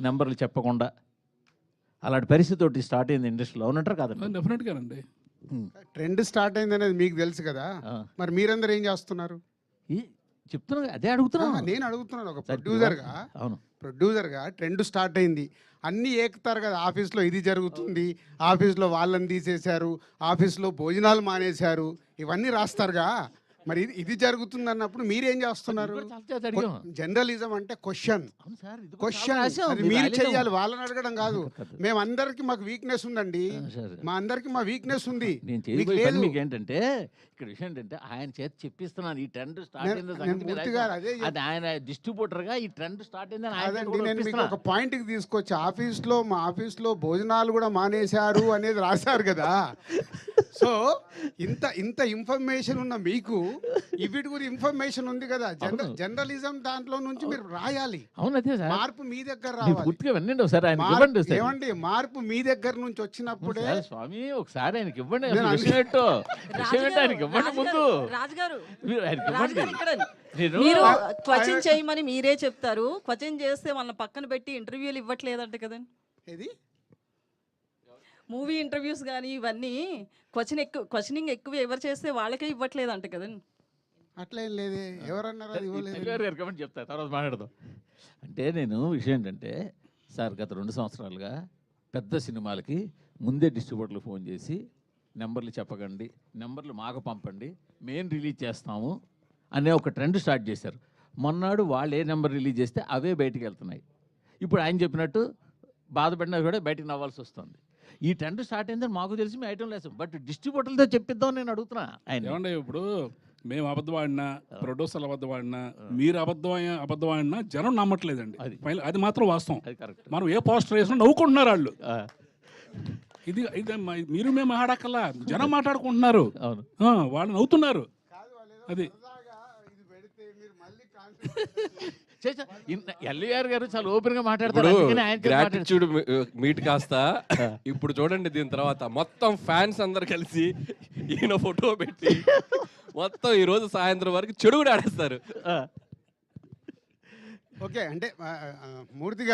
నెంబర్లు చెప్పకుండా అలాంటి పరిస్థితి స్టార్ట్ అయింది ఇండస్ట్రీలో, అవునంటారు కాదండి? డెఫినెట్గానండి. ట్రెండ్ స్టార్ట్ అయింది అనేది మీకు తెలుసు కదా, మరి మీరందరూ ఏం చేస్తున్నారు? చెప్తున్నా, అదే అడుగుతున్నా. నేను అడుగుతున్నాను ఒక ప్రొడ్యూసర్గా. అవును, ప్రొడ్యూసర్గా ట్రెండ్ స్టార్ట్ అయింది, అన్నీ ఏకుతారు కదా. ఆఫీస్లో ఇది జరుగుతుంది, ఆఫీస్లో వాళ్ళని తీసేశారు, ఆఫీస్లో భోజనాలు మానేశారు, ఇవన్నీ రాస్తారుగా. మరి ఇది జరుగుతుంది అన్నప్పుడు మీరేం చేస్తున్నారు? జర్నలిజం అంటే క్వశ్చన్ అది మీరు చెయ్యాలి, వాళ్ళని అడగడం కాదు. మేమందరికి మాకు వీక్నెస్ ఉందండి, మా అందరికి మా వీక్నెస్ ఉంది. మీకు ఏంటంటే ఇక్కడ విషయం ఏంటంటే ఆయన చేత చెప్పిస్తున్నాను ఈ ట్రెండ్ స్టార్ట్ అయింది, ఆయన డిస్ట్రిబ్యూటర్ గా ఈ ట్రెండ్ స్టార్ట్ అయిందని. నేను మీకు ఒక పాయింట్ కి తీసుకొచ్చి, మా ఆఫీస్లో భోజనాలు కూడా మానేశారు అనేది రాశారు కదా. సో ఇంత ఇన్ఫర్మేషన్ ఉన్న మీకు వీటి గురించి ఇన్ఫర్మేషన్ ఉంది కదా. జర్నలిజం దాంట్లో నుంచి మీరు రాయాలి. మార్పు మీ దగ్గర రావాలి. ఏమండి, మార్పు మీ దగ్గర నుంచి వచ్చినప్పుడే స్వామి ఒకసారి ఆయనకి ఇవ్వండి, ముందు రాజుగారు మీరు క్వశ్చన్ చేయమని మీరే చెప్తారు. క్వశ్చన్ చేస్తే వాళ్ళని పక్కన పెట్టి ఇంటర్వ్యూలు ఇవ్వట్లేదంట కదండి. ఇది మూవీ ఇంటర్వ్యూస్ కానీ ఇవన్నీ క్వశ్చనింగ్ ఎక్కువ ఎవరు చేస్తే వాళ్ళకే ఇవ్వట్లేదంట కదండి. అట్లేం లేదే, ఎవరన్నారు చెప్తా, తర్వాత మాట్లాడదాం. అంటే నేను విషయం ఏంటంటే సార్, గత 2 సంవత్సరాలుగా పెద్ద సినిమాలకి ముందే డిస్ట్రిబ్యూటర్లు ఫోన్ చేసి నెంబర్లు చెప్పకండి, నెంబర్లు మాకు పంపండి, మేము రిలీజ్ చేస్తాము అనే ఒక ట్రెండ్ స్టార్ట్ చేశారు. మొన్నాడు వాళ్ళు ఏ నెంబర్ రిలీజ్ చేస్తే అవే బయటికి వెళ్తున్నాయి. ఇప్పుడు ఆయన చెప్పినట్టు బాధపడినా కూడా బయటకు నవ్వాల్సి వస్తుంది. ఈ ట్రెండ్ స్టార్ట్ అయిందని మాకు తెలిసి మేము ఐటమ్ లేదు, బట్ డిస్ట్రిబ్యూటర్లతో చెప్పిద్దాం నేను అడుగుతున్నా. ఆయన ఇప్పుడు మేము అబద్ధం ఆడినా, ప్రొడ్యూసర్లు అబద్ధం ఆడినా, మీరు అబద్ధం ఆడినా జనం నమ్మట్లేదండి. అది మాత్రం వాస్తవం. మనం ఏ పోస్టర్ వేసినా నవ్వుకుంటున్నారు వాళ్ళు. ఇది మీరు మేము మాట్లాడక్కల్లా, జనం మాట్లాడుకుంటున్నారు, వాళ్ళు నవ్వుతున్నారు. అది ఎల్వీఆర్ గారు చాలా ఓపెన్ గా మాట్లాడతారు. గ్రాటిట్యూడ్ మీట్ కాస్త ఇప్పుడు చూడండి, దీని తర్వాత మొత్తం ఫ్యాన్స్ అందరు కలిసి ఈయన ఫోటో పెట్టి మొత్తం ఈ రోజు సాయంత్రం వరకు చెడు కూడా ఆడేస్తారు. ఓకే, అంటే మూర్తి